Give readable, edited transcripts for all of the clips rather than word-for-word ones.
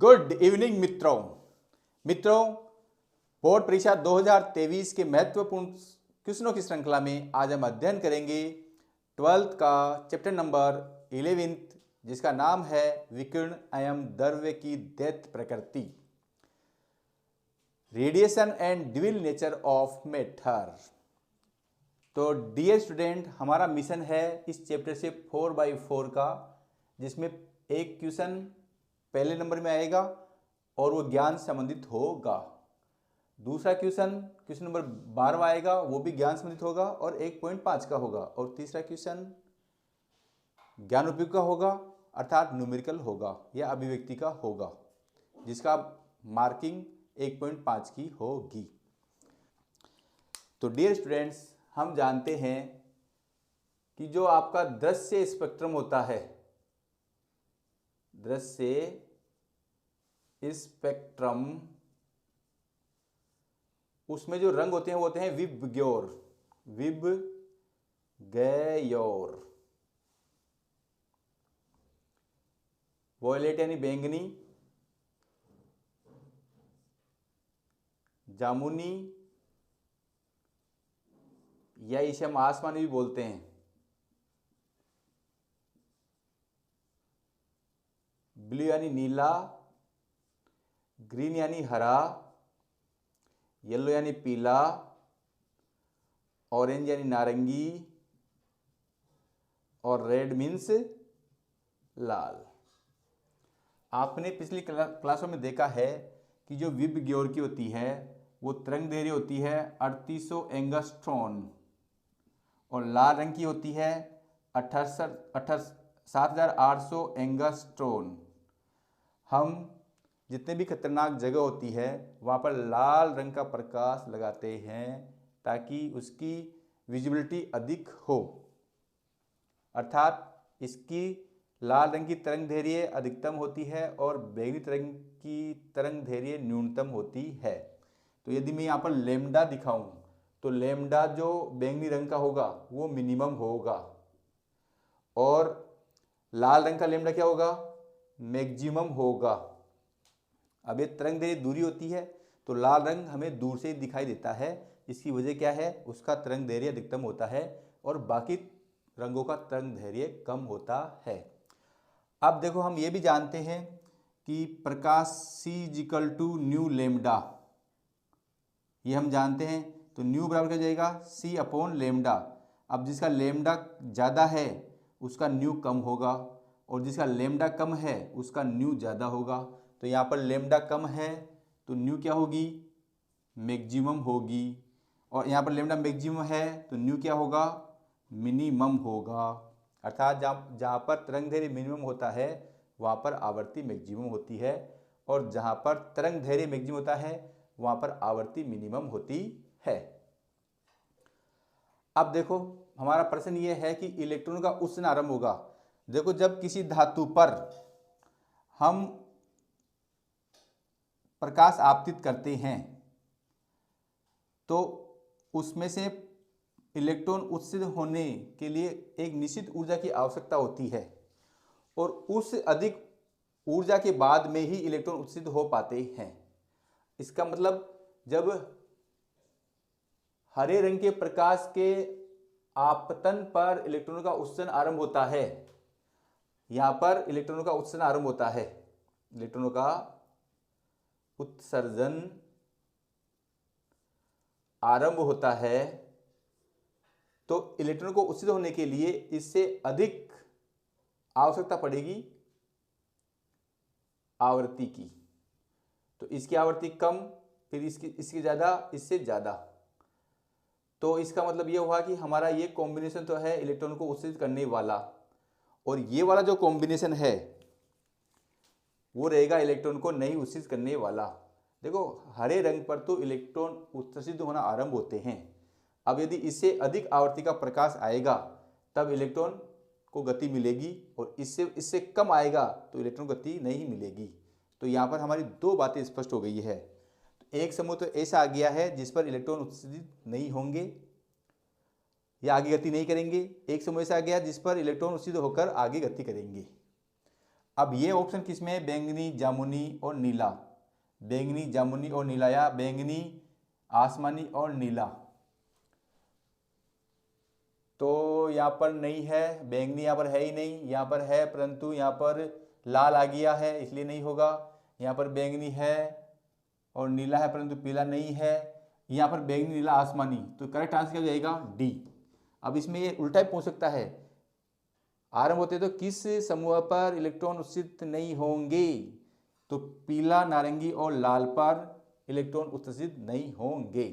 Good evening मित्रों board परीक्षा 2023 के महत्वपूर्ण क्वेश्चनों की श्रृंखला में आज हम अध्ययन करेंगे 12th का चैप्टर नंबर 11th, जिसका नाम है विकिरण एवं द्रव्य की दैत्य प्रकृति, radiation and dual nature of matter. तो डियर स्टूडेंट, हमारा मिशन है इस चैप्टर से 4x4 का, जिसमें एक क्वेश्चन पहले नंबर में आएगा और वो ज्ञान संबंधित होगा। दूसरा क्वेश्चन नंबर 12 आएगा, वो भी ज्ञान संबंधित होगा और 1.5 का होगा। और तीसरा क्वेश्चन ज्ञान उपयुक्त का होगा, अर्थात न्यूमेरिकल होगा या अभिव्यक्ति का होगा, जिसका मार्किंग 1.5 की होगी। तो डियर स्टूडेंट्स, हम जानते हैं कि जो आपका दृश्य स्पेक्ट्रम होता है, दृश्य स्पेक्ट्रम, उसमें जो रंग होते हैं वो होते हैं विबग्योर, वॉयलेट यानी बैंगनी, जामुनी या इसे हम आसमानी भी बोलते हैं, ब्लू यानी नीला, ग्रीन यानी हरा, येलो यानी पीला, ऑरेंज यानी नारंगी और रेड मीन्स लाल। आपने पिछली क्लासों में देखा है कि जो विबग्योर की होती है वो तरंगदैर्घ्य होती है 3800 एंगस्ट्रॉन और लाल रंग की होती है 7800 एंगस्ट्रॉन। हम जितने भी खतरनाक जगह होती है वहाँ पर लाल रंग का प्रकाश लगाते हैं ताकि उसकी विजिबिलिटी अधिक हो, अर्थात इसकी लाल रंग की तरंगदैर्घ्य अधिकतम होती है और बैंगनी तरंग की तरंगदैर्घ्य न्यूनतम होती है। तो यदि मैं यहाँ पर लैम्डा दिखाऊं तो लैम्डा जो बैंगनी रंग का होगा वो मिनिमम होगा और लाल रंग का लैम्डा क्या होगा, मैक्सिमम होगा। अब ये तरंगदैर्घ्य दूरी होती है तो लाल रंग हमें दूर से दिखाई देता है, इसकी वजह क्या है, उसका तरंगदैर्घ्य अधिकतम होता है और बाकी रंगों का तरंगदैर्घ्य कम होता है। अब देखो, हम ये भी जानते हैं कि प्रकाश C equal to nu lambda, ये हम जानते हैं। तो न्यू बराबर क्या हो जाएगा, C अपॉन लैम्डा। अब जिसका लैम्डा ज़्यादा है उसका न्यू कम होगा और जिसका लैम्डा कम है उसका न्यू ज़्यादा होगा। तो यहाँ पर लैम्डा कम है तो न्यू क्या होगी, मैक्सिमम होगी, और यहाँ पर लैम्डा मैक्सिमम है तो न्यू क्या होगा, मिनिमम होगा। अर्थात जहाँ पर तरंगदैर्घ्य मिनिमम होता है वहाँ पर आवर्ती मैक्सिमम होती है और जहाँ पर तरंगदैर्घ्य मैक्सिमम होता है वहाँ पर आवर्ती मिनिमम होती है। अब देखो, हमारा प्रश्न ये है कि इलेक्ट्रॉन का उत्सर्जन आरंभ होगा। देखो, जब किसी धातु पर हम प्रकाश आपतित करते हैं तो उसमें से इलेक्ट्रॉन उत्सर्जित होने के लिए एक निश्चित ऊर्जा की आवश्यकता होती है और उस अधिक ऊर्जा के बाद में ही इलेक्ट्रॉन उत्सर्जित हो पाते हैं। इसका मतलब जब हरे रंग के प्रकाश के आपतन पर इलेक्ट्रॉनों का उत्सर्जन आरंभ होता है, यहाँ पर इलेक्ट्रॉनों का उत्सर्जन आरंभ होता है, इलेक्ट्रॉनों का उत्सर्जन आरंभ होता है, तो इलेक्ट्रॉन को उत्सर्जित होने के लिए इससे अधिक आवश्यकता पड़ेगी आवृत्ति की। तो इसकी आवृत्ति कम, फिर इसकी ज़्यादा, इससे ज़्यादा। तो इसका मतलब ये हुआ कि हमारा ये कॉम्बिनेशन तो है इलेक्ट्रॉन को उत्सर्जित करने वाला, और ये वाला जो कॉम्बिनेशन है वो रहेगा इलेक्ट्रॉन को नहीं उत्सर्जित करने वाला। देखो, हरे रंग पर तो इलेक्ट्रॉन उत्सर्जित होना आरंभ होते हैं। अब यदि इससे अधिक आवृत्ति का प्रकाश आएगा तब इलेक्ट्रॉन को गति मिलेगी और इससे कम आएगा तो इलेक्ट्रॉन गति नहीं मिलेगी। तो यहाँ पर हमारी दो बातें स्पष्ट हो गई है। तो एक समूह तो ऐसा आ गया है जिस पर इलेक्ट्रॉन उत्सर्जित नहीं होंगे या आगे गति नहीं करेंगे, एक समूह ऐसा आ गया जिस पर इलेक्ट्रॉन उत्सर्जित होकर आगे गति करेंगे। अब ये ऑप्शन किसमें है? बैंगनी, जामुनी और नीला। बैंगनी, जामुनी और नीला, या बैंगनी, आसमानी और नीला। तो यहाँ पर नहीं है, बैंगनी यहाँ पर है ही नहीं, यहाँ पर है परंतु यहाँ पर लाल आ गया है इसलिए नहीं होगा। यहाँ पर बैंगनी है और नीला है परंतु पीला नहीं है। यहाँ पर बैंगनी, नीला, आसमानी, तो करेक्ट आंसर क्या हो जाएगा? डी। अब इसमें ये उल्टा भी पूछ सकता है, आरंभ होते तो किस समूह पर इलेक्ट्रॉन उत्सर्जित नहीं होंगे? तो पीला, नारंगी और लाल पर इलेक्ट्रॉन उत्सर्जित नहीं होंगे।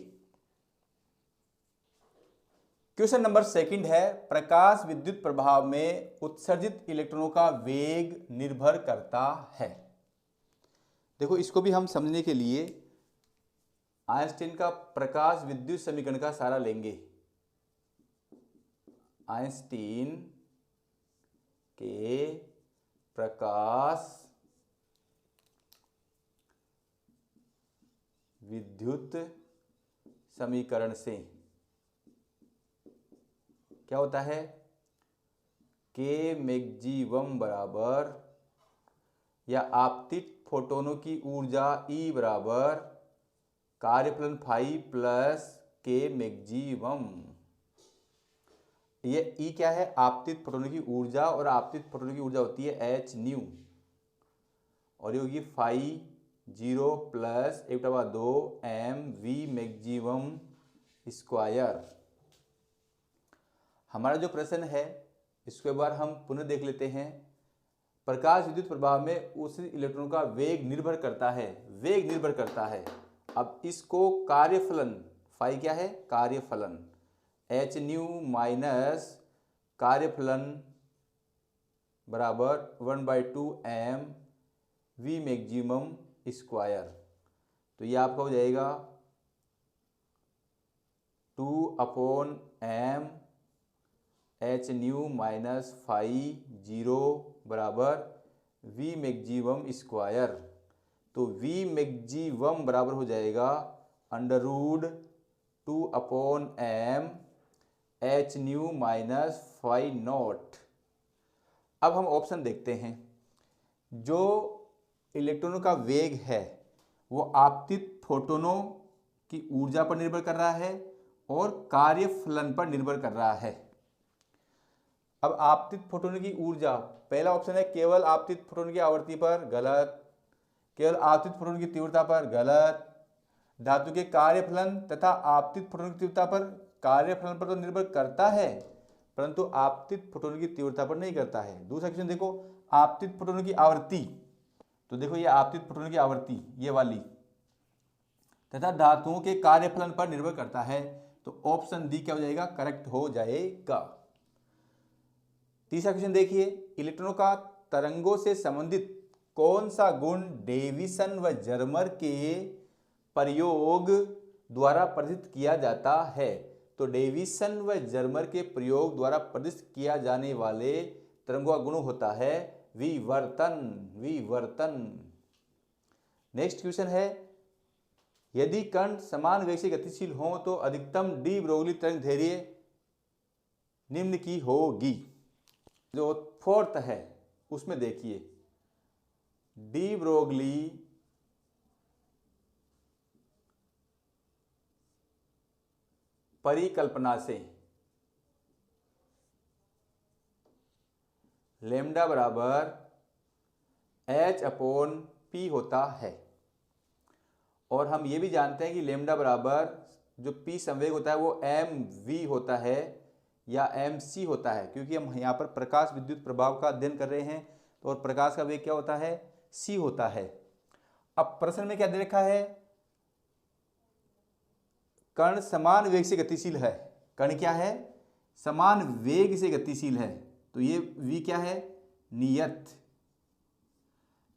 क्वेश्चन नंबर 2 है, प्रकाश विद्युत प्रभाव में उत्सर्जित इलेक्ट्रॉनों का वेग निर्भर करता है। देखो, इसको भी हम समझने के लिए आइंस्टीन का प्रकाश विद्युत समीकरण का सहारा लेंगे। आइंस्टीन के प्रकाश विद्युत समीकरण से क्या होता है? के मैक्सिमम बराबर, या आपतित फोटोनों की ऊर्जा E बराबर कार्यफलन फाई प्लस के मैक्सिमम। ये E क्या है? आपतित फोटोनों की ऊर्जा, और आपतित फोटोनों की ऊर्जा होती है h न्यू, और ये होगी phi 0 plus 1/2 mv maximum square. हमारा जो प्रश्न है इसको एक बार हम पुनः देख लेते हैं। प्रकाश विद्युत प्रभाव में उस इलेक्ट्रॉन का वेग निर्भर करता है, वेग निर्भर करता है। अब इसको कार्यफलन, फाई क्या है? कार्यफलन, h न्यू माइनस कार्यफलन बराबर 1/2 m v मैक्सिमम स्क्वायर। तो ये आपका हो जाएगा 2/m h nu minus phi 0 बराबर v मैक्सिमम स्क्वायर। तो v मैक्सिमम बराबर हो जाएगा √ 2/m h nu minus phi naught. अब हम ऑप्शन देखते हैं। जो इलेक्ट्रॉनों का वेग है वो आपतित फोटोनों की ऊर्जा पर निर्भर कर रहा है और कार्यफलन पर निर्भर कर रहा है। अब आपतित फोटोनों की ऊर्जा, पहला ऑप्शन है केवल आपतित फोटोन की आवृत्ति पर, गलत। केवल आपतित फोटोन की तीव्रता पर, गलत। धातु के कार्यफलन तथा आपतित फोटोन की तीव्रता पर, कार्यफलन पर तो निर्भर करता है परंतु आपतित फोटोन की तीव्रता पर नहीं करता है। दूसरा क्वेश्चन देखो, आपतित फोटोन की आवृत्ति, तो देखो ये आपतित फोटोन की आवृत्ति ये वाली, तथा धातुओं के कार्यफलन पर निर्भर करता है। तो ऑप्शन डी क्या हो जाएगा? करेक्ट हो जाएगा। तीसरा क्वेश्चन देखिए, इलेक्ट्रॉनों का तरंगों से संबंधित कौन सा गुण डेविसन व जर्मर के प्रयोग द्वारा प्रदर्शित किया जाता है? तो डेविसन व जर्मर के प्रयोग द्वारा प्रदर्शित किया जाने वाले तरंगों का गुण होता है विवर्तन, विवर्तन। नेक्स्ट क्वेश्चन है, यदि कण समान वेग से गतिशील हो तो अधिकतम डी ब्रोगली तरंग दैर्घ्य निम्न की होगी। जो 4th है उसमें देखिए, डी ब्रोगली परिकल्पना से लैम्डा बराबर h/p होता है, और हम ये भी जानते हैं कि लैम्डा बराबर जो p संवेग होता है वो mv होता है या mc होता है, क्योंकि हम यहाँ पर प्रकाश विद्युत प्रभाव का अध्ययन कर रहे हैं। तो और प्रकाश का वेग क्या होता है? c होता है। अब प्रश्न में क्या दे रखा है? कण समान वेग से गतिशील है। कण क्या है? समान वेग से गतिशील है। तो ये v क्या है? नियत।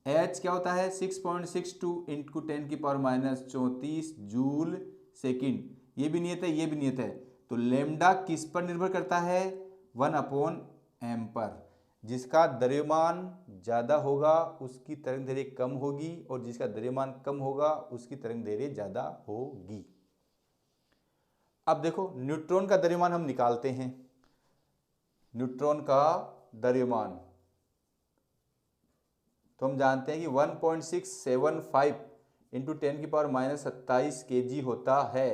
h क्या होता है? 6.62 × 10⁻⁻34 जूल सेकंड। ये भी नियत है, ये भी नियत है। तो लैम्डा किस पर निर्भर करता है? 1/m पर। जिसका द्रव्यमान ज़्यादा होगा उसकी तरंग दैर्घ्य कम होगी, और जिसका द्रव्यमान कम होगा उसकी तरंग दैर्घ्य ज़्यादा होगी। अब देखो, न्यूट्रॉन का द्रव्यमान हम निकालते हैं। न्यूट्रॉन का द्रव्यमान तो हम जानते हैं कि 1.675 इंटू 10⁻⁻27 kg होता है।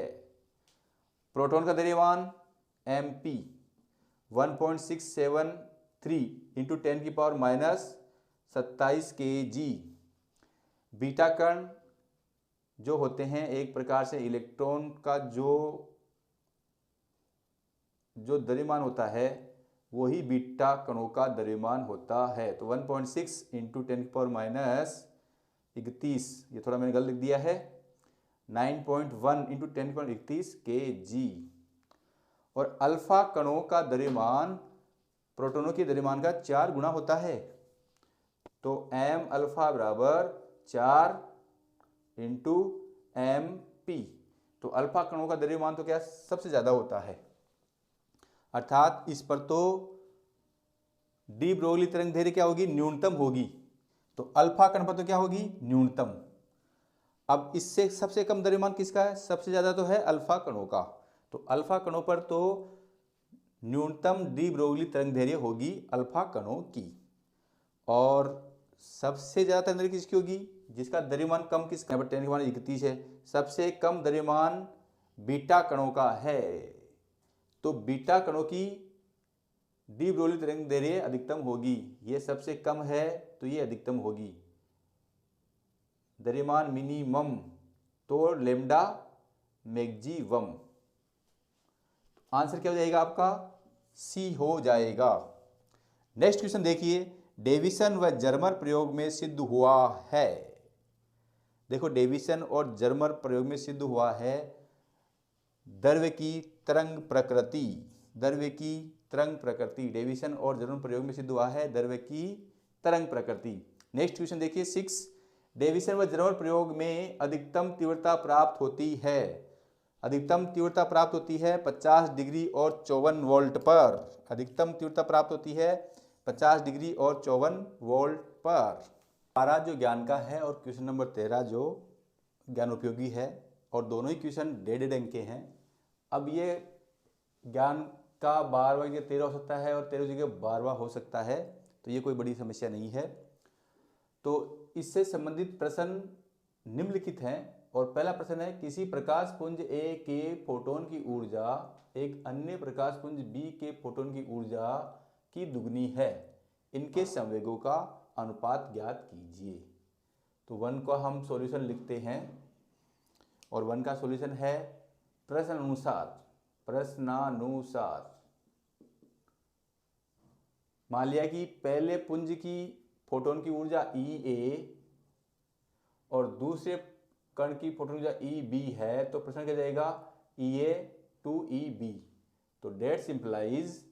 प्रोटॉन का द्रव्यमान mp 1.673 इंटू 10⁻⁻27 kg। बीटा कण जो होते हैं एक प्रकार से इलेक्ट्रॉन का जो द्रव्यमान होता है वही बीटा कणों का द्रव्यमान होता है। तो 1.6 इंटू 10⁻31, ये थोड़ा मैंने गलत लिख दिया है, 9.1 इंटू 10⁻31 kg। और अल्फा कणों का द्रव्यमान प्रोटॉनों के द्रव्यमान का 4 गुना होता है। तो m अल्फा बराबर 4 इंटू mp। तो अल्फा कणों का द्रव्यमान तो क्या सबसे ज्यादा होता है, अर्थात इस पर तो डी ब्रोगली तरंग दैर्ध्य क्या होगी, न्यूनतम होगी। तो अल्फा कण पर तो क्या होगी, न्यूनतम। अब इससे सबसे कम द्रव्यमान किसका है, सबसे ज्यादा तो है अल्फा कणों का। तो अल्फा कणों पर तो न्यूनतम डी ब्रोगली तरंग दैर्ध्य होगी अल्फा कणों की। और सबसे ज्यादा तरंग दैर्ध्य किसकी होगी, जिसका द्रव्यमान कम, किसका 10⁻31 है, सबसे कम द्रव्यमान बीटा कणों का है। तो बीटा कणों की डी ब्रोगली तरंग दैर्ध्य अधिकतम होगी। ये सबसे कम है तो ये अधिकतम होगी। द्रव्यमान मिनिमम तो लेम्डा मैक्सिमम। आंसर क्या हो जाएगा आपका, सी हो जाएगा। नेक्स्ट क्वेश्चन देखिए, डेविसन व जर्मर प्रयोग में सिद्ध हुआ है। देखो डेविसन और जर्मर प्रयोग में सिद्ध हुआ है द्रव्य की तरंग प्रकृति। द्रव्य की तरंग प्रकृति डेविसन और जर्मर प्रयोग में सिद्ध हुआ है द्रव्य की तरंग प्रकृति। नेक्स्ट क्वेश्चन देखिए 6, डेविसन व जर्मर प्रयोग में अधिकतम तीव्रता प्राप्त होती है। अधिकतम तीव्रता प्राप्त होती है 50 डिग्री और 54 वोल्ट पर। अधिकतम तीव्रता प्राप्त होती है 50 डिग्री और 54 वोल्ट पर। 12 जो ज्ञान का है और क्वेश्चन नंबर 13 जो ज्ञान उपयोगी है, और दोनों ही क्वेश्चन 1.5 अंक के हैं। अब ये ज्ञान का 12वां जगह 13 हो सकता है और 13 जगह 12वां हो सकता है, तो ये कोई बड़ी समस्या नहीं है। तो इससे संबंधित प्रश्न निम्नलिखित हैं। और पहला प्रश्न है, किसी प्रकाश पुंज ए के फोटोन की ऊर्जा एक अन्य प्रकाश पुंज बी के फोटोन की ऊर्जा की दुगनी है, इनके संवेगों का अनुपात ज्ञात कीजिए। तो 1 को हम सॉल्यूशन लिखते हैं और 1 का सॉल्यूशन है प्रश्नानुसार। मान लिया कि पहले पुंज की फोटोन की ऊर्जा EA और दूसरे कण की फोटोन ऊर्जा EB है, तो प्रश्न क्या जाएगा EA to EB। तो that's implies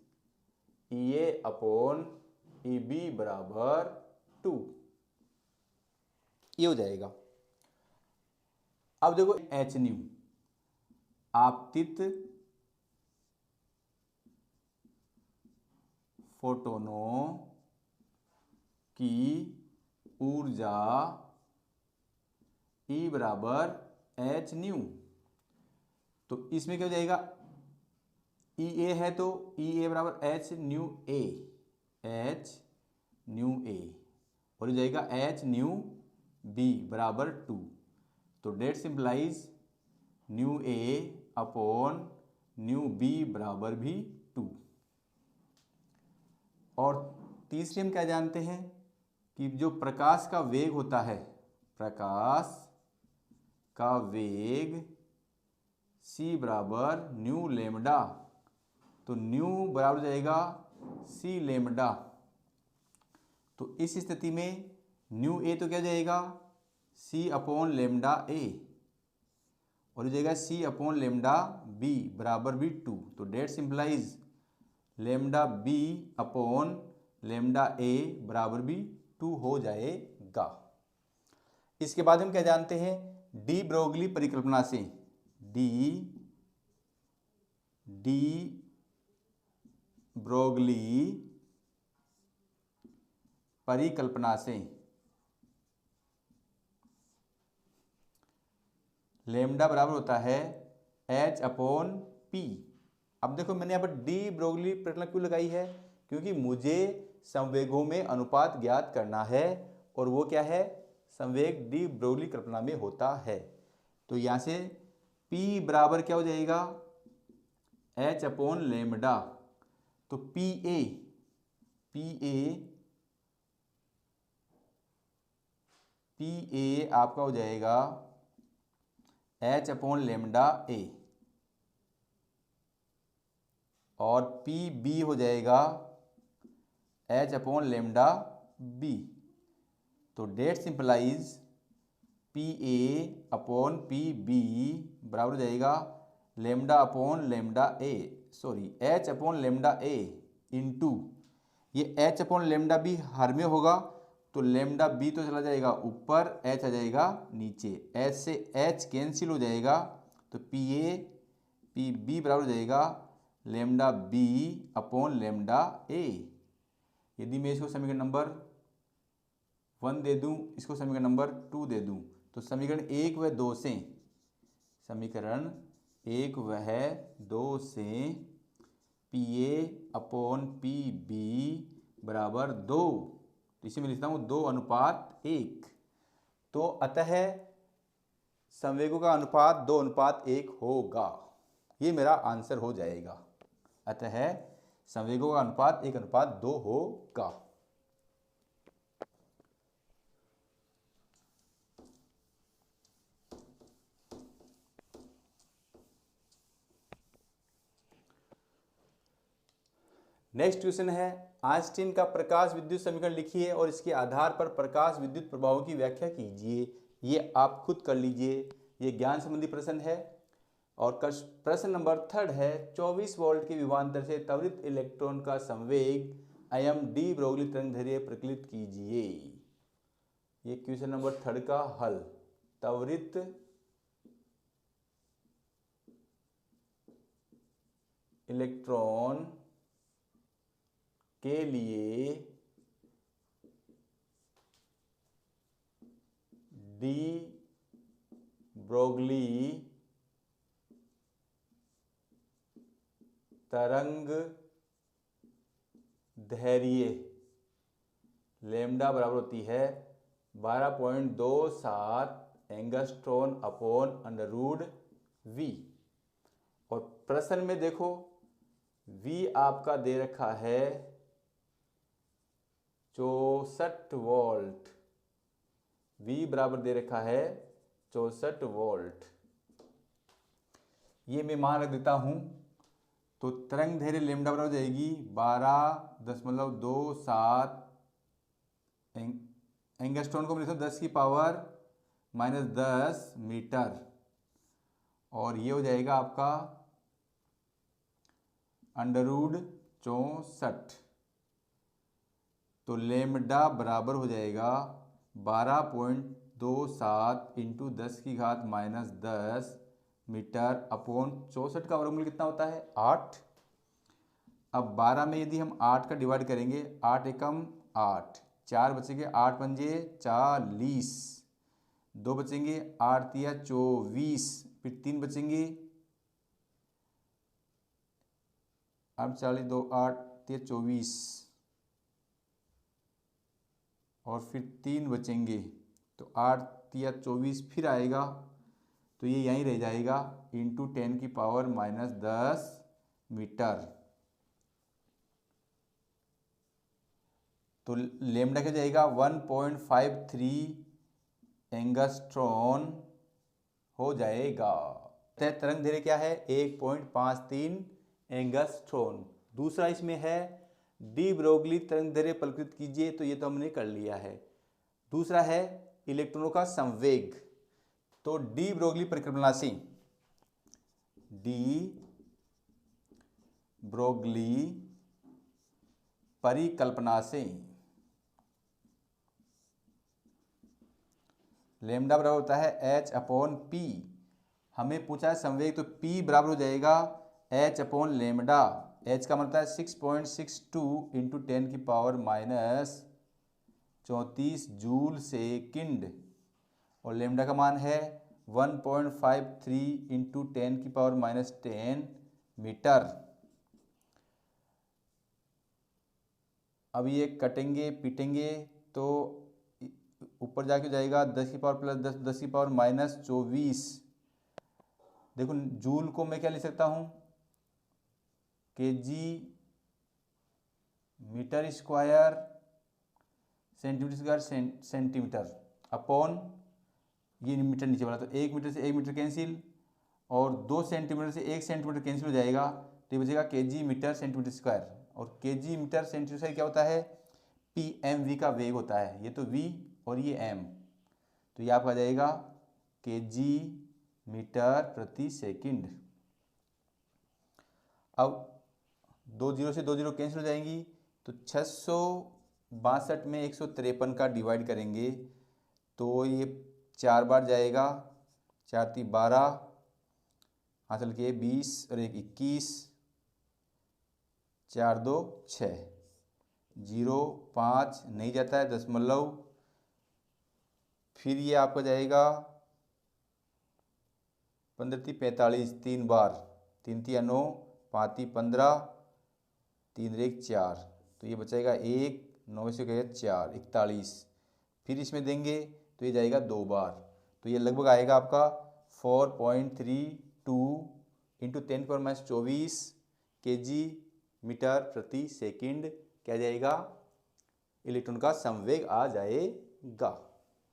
EA upon EB बराबर 2, ये हो जाएगा। अब देखो h न्यू, आपतित फोटोनों की ऊर्जा E बराबर h न्यू। तो इसमें क्या हो जाएगा, EA है तो EA बराबर h new A, h new A, और हो जाएगा h न्यू B बराबर 2। तो that simplifies nu A upon nu B बराबर भी 2। और तीसरे हम क्या जानते हैं कि जो प्रकाश का वेग होता है, प्रकाश का वेग c बराबर न्यू लेमडा। तो न्यू बराबर हो जाएगा c लेमडा। तो इस स्थिति में न्यू a तो क्या हो जाएगा c अपॉन लेमडा a, और हो जाएगा c अपॉन लेमडा b बराबर भी 2। तो that simplifies lambda b upon lambda a बराबर भी 2 हो जाएगा। इसके बाद हम क्या जानते हैं, डी ब्रोगली परिकल्पना से, डी ब्रोगली परिकल्पना से लेमडा बराबर होता है h अपॉन p। अब देखो मैंने यहाँ पर डी ब्रोगली परिकल्पना क्यों लगाई है, क्योंकि मुझे संवेगों में अनुपात ज्ञात करना है और वो क्या है, संवेग डी ब्रोगली कल्पना में होता है। तो यहाँ से P बराबर क्या हो जाएगा, H अपॉन लेमडा। तो PA आपका हो जाएगा H अपॉन लेमडा A, और PB हो जाएगा H अपॉन लेमडा B। तो that simplifies PA upon PB बराबर हो जाएगा lambda upon lambda A, sorry H upon lambda A into ये H अपॉन लेमडा B हर में होगा, तो लेमडा B तो चला जाएगा ऊपर, H आ जाएगा नीचे, H से H कैंसिल हो जाएगा, तो PB बराबर हो जाएगा lambda B upon lambda A। यदि मैं इसको समीकरण नंबर 1 दे दूं, इसको समीकरण नंबर 2 दे दूं, तो समीकरण 1 व 2 से PA अपॉन PB बराबर 2, तो इसे मैं लिखता हूँ 2:1। तो अतः संवेगों का अनुपात 2:1 होगा, ये मेरा आंसर हो जाएगा। अतः संवेगों का अनुपात 1:2 होगा। नेक्स्ट क्वेश्चन है, आइंस्टीन का प्रकाश विद्युत समीकरण लिखिए और इसके आधार पर प्रकाश विद्युत प्रभावों की व्याख्या कीजिए। ये आप खुद कर लीजिए, ये ज्ञान संबंधी प्रश्न है। और प्रश्न नंबर 3 है, 24 वोल्ट के विभवांतर से त्वरित इलेक्ट्रॉन का संवेग एम डी ब्रोगली तरंगदैर्घ्य प्रकलित कीजिए। ये क्वेश्चन नंबर 3 का हल, त्वरित इलेक्ट्रॉन के लिए डी ब्रोगली तरंग दैर्घ्य लेमडा बराबर होती है 12.27 एंगस्ट्रॉन अपॉन √V। और प्रश्न में देखो V आपका दे रखा है 64 वोल्ट, V बराबर दे रखा है 64 वोल्ट। ये मैं मान रख देता हूं, तो तरंग दैर्घ्य लेमडा बराबर हो जाएगी 12.27 एंगस्ट्रॉन को मैं 10⁻⁻10 मीटर, और ये हो जाएगा आपका √64। तो लेमडा बराबर हो जाएगा 12.27 इंटू 10⁻⁻10 मीटर अपॉन 64 का वर्गमूल कितना होता है 8। अब 12 में यदि हम 8 का डिवाइड करेंगे, 8 एकम 8, 4 बचेंगे, 8 पंजे 40, 2 बचेंगे, 8 तिया 24, फिर 3 बचेंगे, अब 40 2 8 तिया 24, और फिर 3 बचेंगे, तो 8 तिया 24 फिर आएगा, तो ये यहीं रह जाएगा इंटू 10⁻⁻10 मीटर। तो लेमडा क्या जाएगा 1.53 एंगस्ट्रॉन हो जाएगा। तरंग दैर्घ्य क्या है 1.53 एंगस्ट्रॉन। दूसरा इसमें है डी ब्रोगली तरंग दैर्घ्य प्रकलित कीजिए, तो ये तो हमने कर लिया है। दूसरा है इलेक्ट्रॉनों का संवेग, तो डी ब्रोगली परिकल्पना से, डी ब्रोगली परिकल्पना से लेमडा बराबर होता है H अपॉन P। हमें पूछा है संवेग, तो P बराबर हो जाएगा H अपॉन लेमडा। H का मतलब है 6.62 इंटू 10⁻⁻34 जूल सेकंड, और लेमडा का मान है 1.53 इंटू 10⁻⁻10 मीटर। अब ये कटेंगे पीटेंगे, तो ऊपर जाके जाएगा 10 की पावर प्लस 10, 10 की पावर माइनस 24। देखो जूल को मैं क्या लिख सकता हूँ, KG metre square centimetre square centimetre upon, ये मीटर नीचे वाला, तो 1 मीटर से 1 मीटर कैंसिल, और 2 सेंटीमीटर से 1 सेंटीमीटर कैंसिल हो जाएगा, तो ये बचेगा केजी मीटर सेंटीमीटर स्क्वायर। और केजी मीटर सेंटीमीटर स्क्वायर क्या होता है, पी एम वी का वेग होता है, ये तो वी और ये एम, तो ये आपका आ जाएगा केजी मीटर प्रति सेकंड। अब 2 जीरो से 2 जीरो कैंसिल हो जाएंगी, तो 662 में 153 का डिवाइड करेंगे तो ये 4 बार जाएगा, 4 × 3 = 12, हासिल किए 20 और 1 21, 4 2 6, 0 5 नहीं जाता है, दशमलव, फिर ये आपका जाएगा 15 × 3 = 45, 3 बार, 3 × 3 = 9, 5 × 3 = 15, 3 × 1 = 4, तो ये बचेगा 1, 9 से गया 4, 41, फिर इसमें देंगे तो ये जाएगा 2 बार, तो ये लगभग आएगा आपका 4.32 × 10⁻24 केजी मीटर प्रति सेकंड क्या जाएगा, इलेक्ट्रॉन का संवेग आ जाएगा।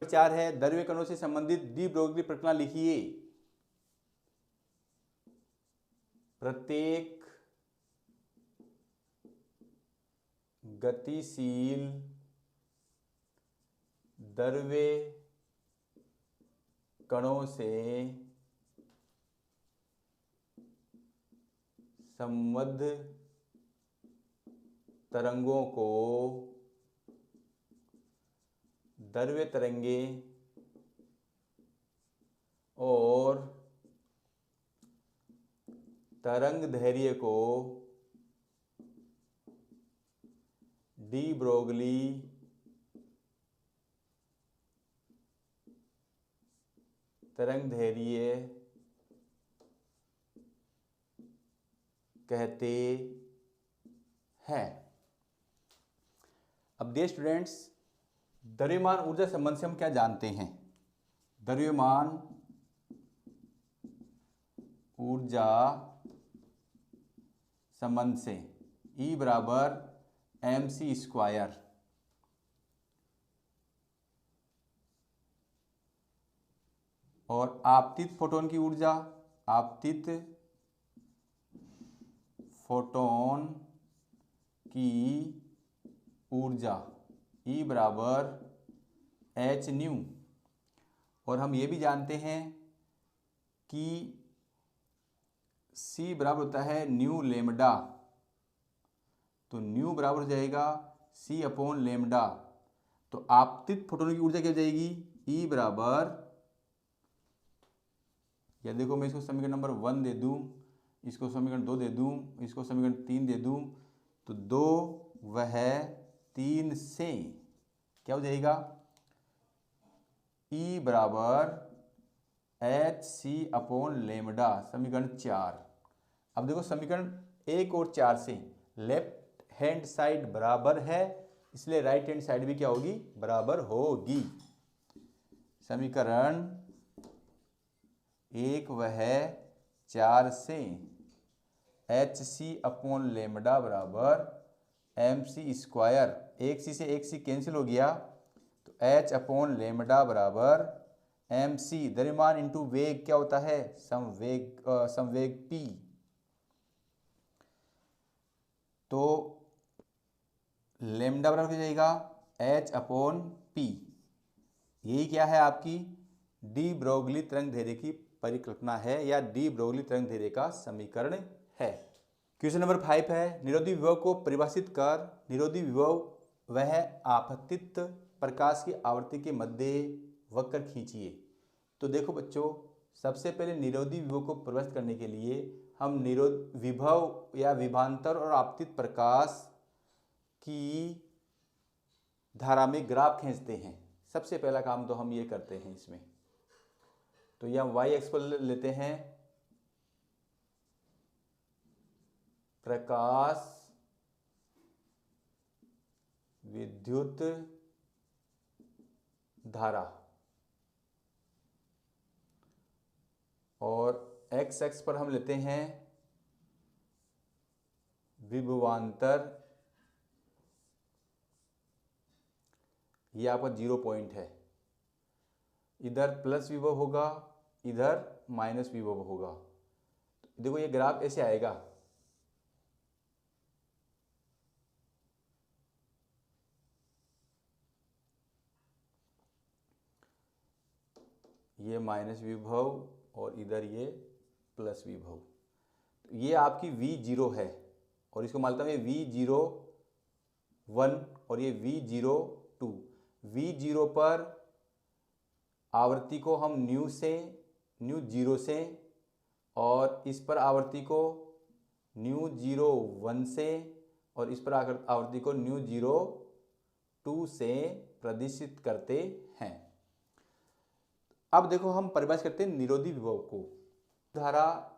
4 है, द्रव्य कणों से संबंधित डी ब्रोगली प्रक्रिया लिखिए। प्रत्येक गतिशील द्रव्य कणों से संबद्ध तरंगों को द्रव्य तरंगें और तरंग दैर्ध्य को डी ब्रोगली तरंग दैर्ध्य कहते हैं। अब डियर स्टूडेंट्स, द्रव्यमान ऊर्जा संबंध से हम क्या जानते हैं, द्रव्यमान ऊर्जा संबंध से E = mc², और आपतित फोटोन की ऊर्जा, आपतित फोटोन की ऊर्जा E = hν, और हम ये भी जानते हैं कि C बराबर होता है न्यू लेमडा, तो न्यू बराबर हो जाएगा C/λ, तो आपतित फोटोन की ऊर्जा क्या हो जाएगी, E बराबर, या देखो मैं इसको समीकरण नंबर 1 दे दूं, इसको समीकरण 2 दे दूं, इसको समीकरण 3 दे दूं, तो 2 वह 3 से क्या हो जाएगा, E = hc/λ, समीकरण 4। अब देखो समीकरण 1 और 4 से लेफ्ट हैंड साइड बराबर है, इसलिए राइट हैंड साइड भी क्या होगी, बराबर होगी। समीकरण 1 वह 4 से hc/λ = mc², एक सी से एक सी कैंसिल हो गया, तो h/λ = mc, द्रव्यमान इंटू वेग क्या होता है, संवेग p, तो लेमडा बराबर हो जाएगा h/p। यही क्या है, आपकी डी ब्रोगली तरंग दैर्ध्य की परिकल्पना है, या डी ब्रोगली तरंग दैर्ध्य का समीकरण है। क्वेश्चन नंबर 5 है, निरोधी विभव को परिभाषित कर। निरोधी विभव वह आपतित प्रकाश की आवृत्ति के मध्य वक्र खींचिए। तो देखो बच्चों, सबसे पहले निरोधी विभव को परिभाषित करने के लिए हम विभव या विभवांतर और आपतित प्रकाश की धारा में ग्राफ खींचते हैं। सबसे पहला काम तो हम ये करते हैं इसमें, तो यह y एक्स पर लेते हैं प्रकाश विद्युत धारा और एक्स एक्स पर हम लेते हैं विभवांतर, ये आपका 0 पॉइंट है। इधर प्लस विभव होगा, इधर माइनस विभव होगा। देखो ये ग्राफ ऐसे आएगा, ये माइनस विभव और इधर ये प्लस विभव। ये आपकी V0 है और इसको मानता हूँ ये V01 और ये V02। V0 पर आवृत्ति को हम न्यू जीरो से और इस पर आवृत्ति को न्यू 01 से और इस पर आवृत्ति को न्यू 02 से प्रदर्शित करते हैं। अब देखो हम परिभाषित करते हैं निरोधी विभव को। धारा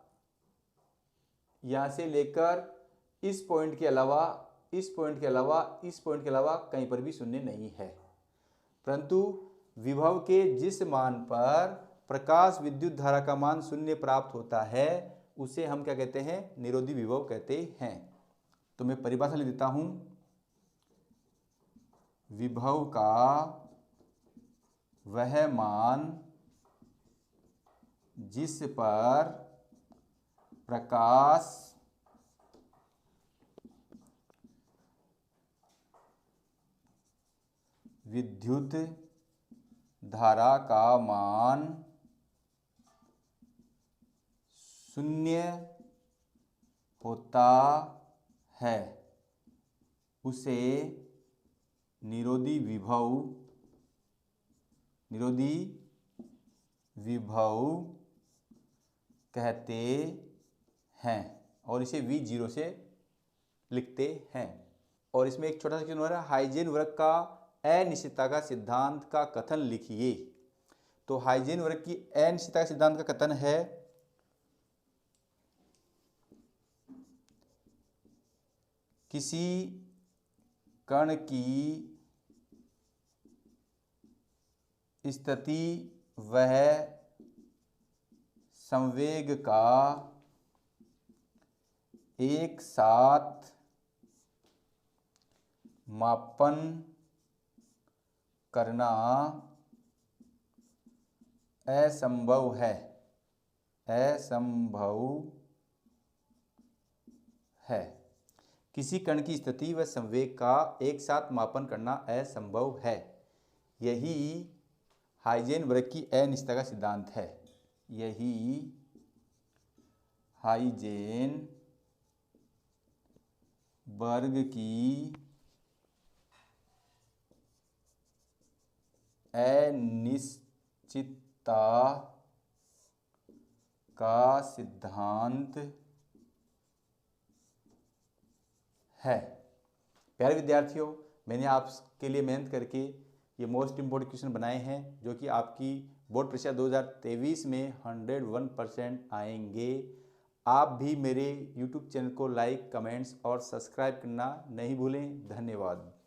यहाँ से लेकर इस पॉइंट के अलावा, इस पॉइंट के अलावा, इस पॉइंट के अलावा कहीं पर भी शून्य नहीं है, परंतु विभव के जिस मान पर प्रकाश विद्युत धारा का मान शून्य प्राप्त होता है उसे हम क्या कहते हैं? निरोधी विभव कहते हैं। तो मैं परिभाषा लिख देता हूं, विभव का वह मान जिस पर प्रकाश विद्युत धारा का मान शून्य होता है उसे निरोधी विभव कहते हैं और इसे V0 से लिखते हैं। और इसमें एक छोटा सा क्वेश्चन हो रहा है, हाइजेन वक्र का अनिश्चितता का सिद्धांत का कथन लिखिए। तो हाइजेन वक्र की अनिश्चितता का सिद्धांत का कथन है, किसी कण की स्थिति वह संवेग का एक साथ मापन करना असंभव है, किसी कण की स्थिति व संवेग का एक साथ मापन करना असंभव है। यही हाइजेन वक्र की अनिश्चितता का सिद्धांत है। यही हाइजेन वक्र की अनिश्चितता का सिद्धांत है। प्यारे विद्यार्थियों, मैंने आपके लिए मेहनत करके ये मोस्ट इम्पोर्टेंट क्वेश्चन बनाए हैं जो कि आपकी बोर्ड परीक्षा 2023 में 101% आएंगे। आप भी मेरे YouTube चैनल को लाइक, कमेंट्स और सब्सक्राइब करना नहीं भूलें। धन्यवाद।